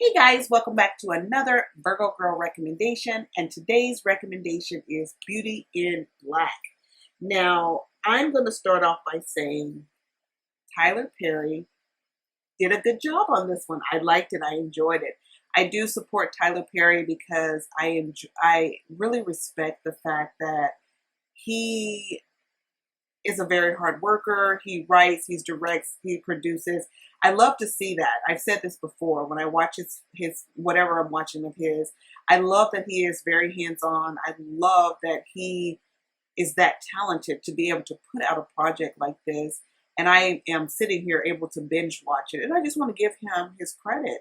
Hey guys, welcome back to another Virgo Girl recommendation. And today's recommendation is Beauty in Black. Now, I'm going to start off by saying Tyler Perry did a good job on this one. I liked it. I enjoyed it. I do support Tyler Perry because I really respect the fact that he is a very hard worker. He writes, he directs, he produces. I love to see that. I've said this before. When I watch his whatever I'm watching of his, I love that he is very hands-on. I love that he is that talented to be able to put out a project like this. And I am sitting here able to binge watch it. And I just want to give him his credit.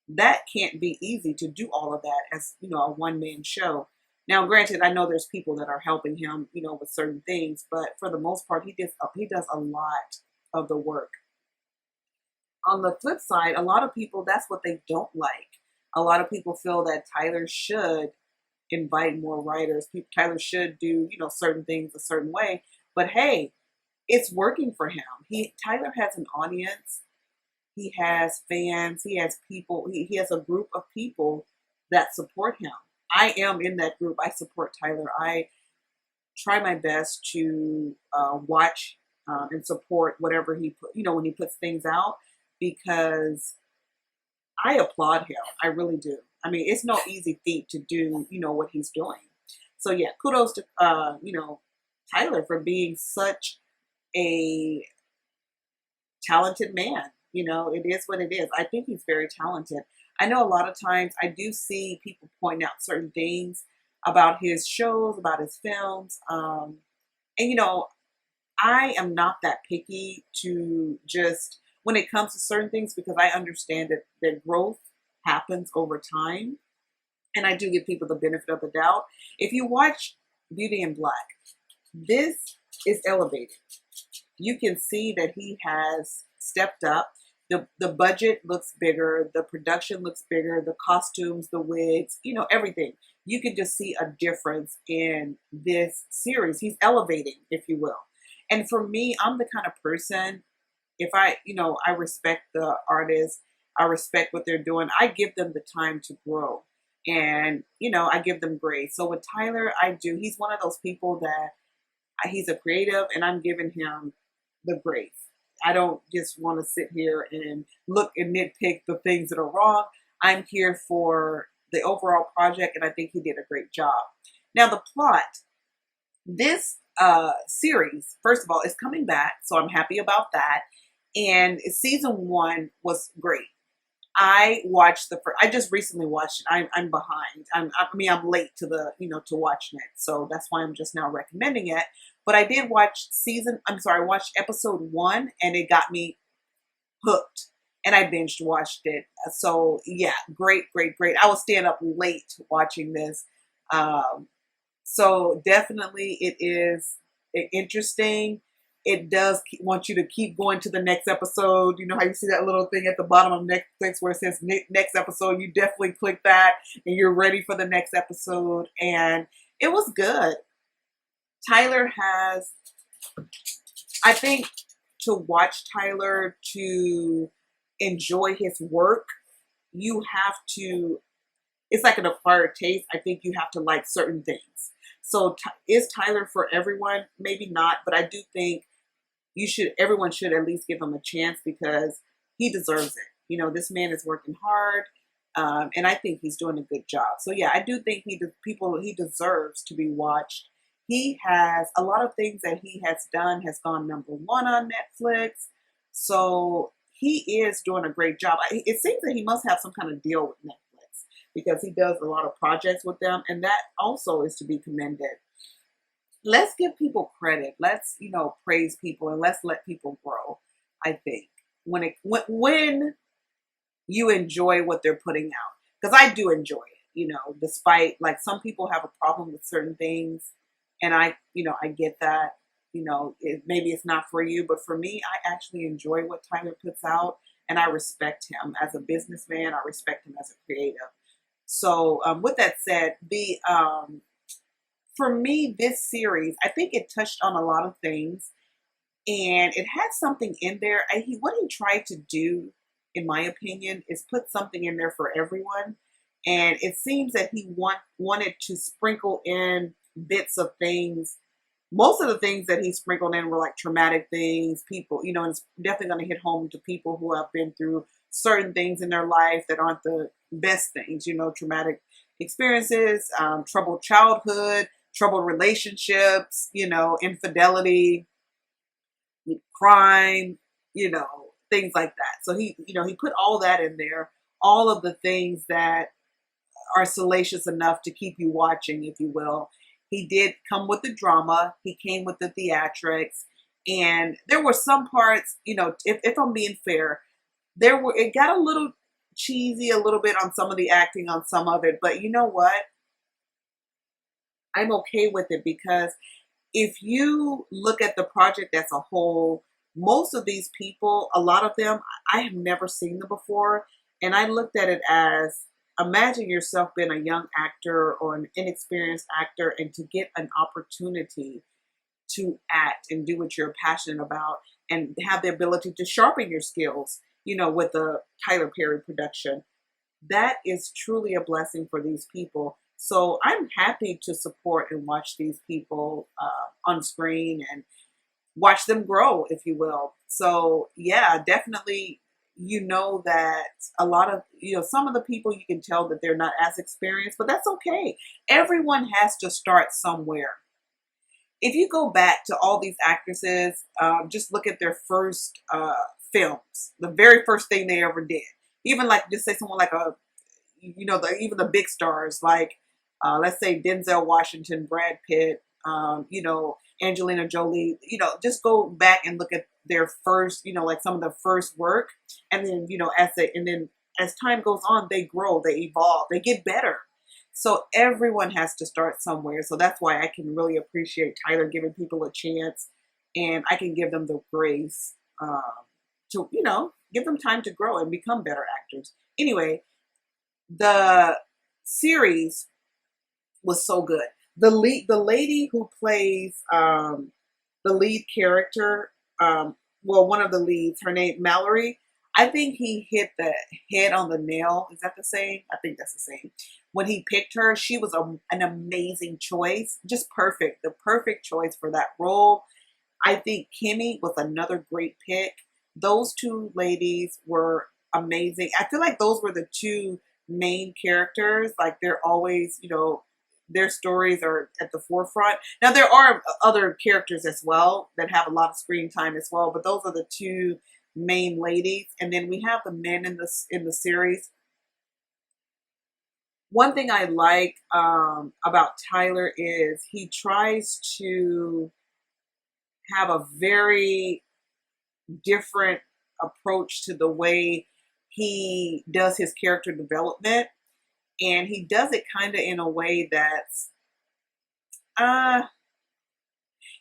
That can't be easy to do all of that as, a one-man show. Now, granted, I know there's people that are helping him, with certain things, but for the most part, he does a lot of the work. On the flip side, a lot of people, that's what they don't like. A lot of people feel that Tyler should invite more writers. Tyler should do, certain things a certain way. But hey, it's working for him. Tyler has an audience. He has fans. He has people. He has a group of people that support him. I am in that group. I support Tyler. I try my best to watch and support whatever he put, when he puts things out, because I applaud him. I really do. I mean, it's no easy feat to do, what he's doing. So yeah, kudos to Tyler for being such a talented man. It is what it is. I think he's very talented. I know a lot of times I do see people point out certain things about his shows, about his films. And I am not that picky to just, when it comes to certain things, because I understand that growth happens over time. And I do give people the benefit of the doubt. If you watch Beauty in Black, this is elevated. You can see that he has stepped up. The budget looks bigger, the production looks bigger, the costumes, the wigs, everything. You can just see a difference in this series. He's elevating, if you will. And for me, I'm the kind of person, if I respect the artists, I respect what they're doing. I give them the time to grow. And, I give them grace. So with Tyler, I do. He's one of those people that he's a creative, and I'm giving him the grace. I don't just want to sit here and look and nitpick the things that are wrong. I'm here for the overall project, and I think he did a great job. Now, the plot, this series, first of all, is coming back, so I'm happy about that. And season 1 was great. I watched I just recently watched it. I'm behind. I'm late to to watching it. So that's why I'm just now recommending it. But I did watch I watched episode 1, and it got me hooked. And I binged watched it. So yeah, great, great, great. I was staying up late watching this. So definitely it is interesting. It does want you to keep going to the next episode. You know how you see that little thing at the bottom of Netflix where it says next episode? You definitely click that and you're ready for the next episode. And it was good. Tyler has, I think, to watch Tyler, to enjoy his work, you have to, it's like an acquired taste. I think you have to like certain things. So is Tyler for everyone? Maybe not, but I do think everyone should at least give him a chance, because he deserves it. This man is working hard, and I think he's doing a good job. So yeah, I do think he deserves to be watched. He has a lot of things that he has done has gone #1 on Netflix. So he is doing a great job. It seems that he must have some kind of deal with Netflix, because he does a lot of projects with them, and that also is to be commended. Let's give people credit. Let's, praise people, and let's let people grow. I think when you enjoy what they're putting out, because I do enjoy it, despite, like, some people have a problem with certain things, and I get that, maybe it's not for you, but for me, I actually enjoy what Tyler puts out, and I respect him as a businessman. I respect him as a creative. So with that said, for me, this series, I think it touched on a lot of things, and it had something in there. What he tried to do in my opinion, is put something in there for everyone. And it seems that he wanted to sprinkle in bits of things. Most of the things that he sprinkled in were like traumatic things, people, you know, and it's definitely going to hit home to people who have been through certain things in their life that aren't the best things, you know, traumatic experiences, troubled childhood, troubled relationships, you know, infidelity, crime, you know, things like that. So he, you know, he put all that in there, all of the things that are salacious enough to keep you watching, if you will. He did come with the drama. He came with the theatrics. And there were some parts, you know, if I'm being fair, it got a little cheesy a little bit on some of the acting on some of it. But you know what? I'm okay with it because if you look at the project as a whole, most of these people, a lot of them, I have never seen them before. And I looked at it as, imagine yourself being a young actor or an inexperienced actor and to get an opportunity to act and do what you're passionate about and have the ability to sharpen your skills, you know, with the Tyler Perry production. That is truly a blessing for these people. So I'm happy to support and watch these people on screen and watch them grow, if you will. So yeah, definitely, you know, that a lot of, you know, some of the people you can tell that they're not as experienced, but that's okay. Everyone has to start somewhere. If you go back to all these actresses, just look at their first films, the very first thing they ever did. Even like, just say someone like you know, even the big stars like, let's say Denzel Washington, Brad Pitt, you know, Angelina Jolie. You know, just go back and look at their first, you know, like some of the first work, and then you know, as time goes on, they grow, they evolve, they get better. So everyone has to start somewhere. So that's why I can really appreciate Tyler giving people a chance, and I can give them the grace to, you know, give them time to grow and become better actors. Anyway, the series was so good. The lady who plays the lead character, well, one of the leads, her name Mallory. I think he hit the head on the nail. Is that the same? I think that's the same. When he picked her, she was an amazing choice, just perfect, the perfect choice for that role. I think Kimmy was another great pick. Those two ladies were amazing. I feel like those were the two main characters. Like they're always, you know, their stories are at the forefront. Now there are other characters as well that have a lot of screen time as well, but those are the two main ladies. And then we have the men in the series. One thing I like about Tyler is he tries to have a very different approach to the way he does his character development. And he does it kind of in a way that's, uh,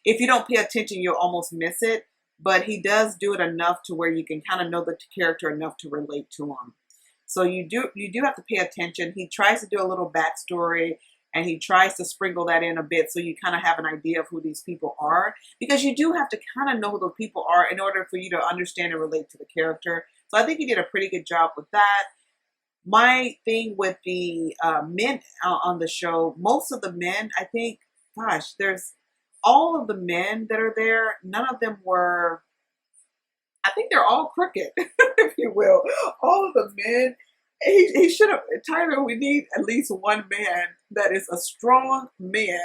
if you don't pay attention, you'll almost miss it. But he does do it enough to where you can kind of know the character enough to relate to him. So you do have to pay attention. He tries to do a little backstory, and he tries to sprinkle that in a bit so you kind of have an idea of who these people are, because you do have to kind of know who the people are in order for you to understand and relate to the character. So I think he did a pretty good job with that. My thing with the men on the show, most of the men, I think, gosh, there's all of the men that are there, none of them were, I think they're all crooked, if you will. All of the men, he should have, Tyler, we need at least one man that is a strong man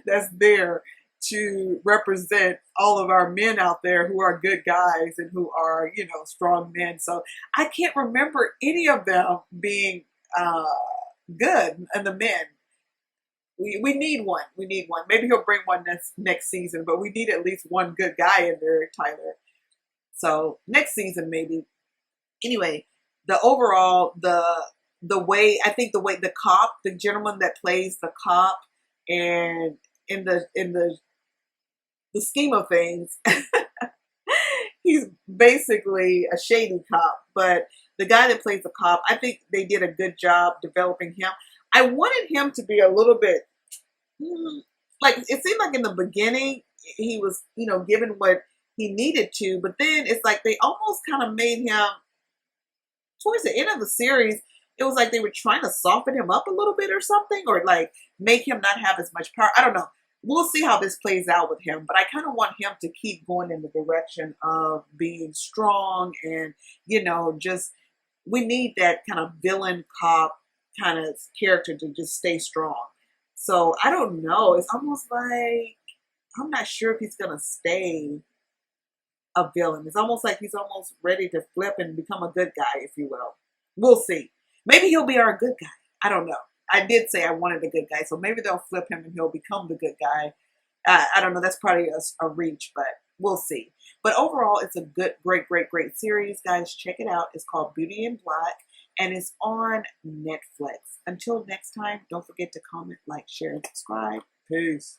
that's there to represent all of our men out there who are good guys and who are, you know, strong men. So I can't remember any of them being good, and the men. We need one. We need one. Maybe he'll bring one next season, but we need at least one good guy in there, Tyler. So next season, maybe. Anyway, the way, I think the way the cop, the gentleman that plays the cop, and in the scheme of things, he's basically a shady cop. But the guy that plays the cop, I think they did a good job developing him. I wanted him to be a little bit, like, it seemed like in the beginning he was, you know, given what he needed to, but then it's like they almost kind of made him towards the end of the series, it was like they were trying to soften him up a little bit or something, or like make him not have as much power. I don't know. We'll see how this plays out with him, but I kind of want him to keep going in the direction of being strong and, just we need that kind of villain cop kind of character to just stay strong. So I don't know. It's almost like I'm not sure if he's gonna stay a villain. It's almost like he's almost ready to flip and become a good guy, if you will. We'll see. Maybe he'll be our good guy. I don't know. I did say I wanted a good guy, so maybe they'll flip him and he'll become the good guy. I don't know. That's probably a reach, but we'll see. But overall, it's a good, great, great, great series, guys. Check it out. It's called Beauty in Black, and it's on Netflix. Until next time, don't forget to comment, like, share, and subscribe. Peace.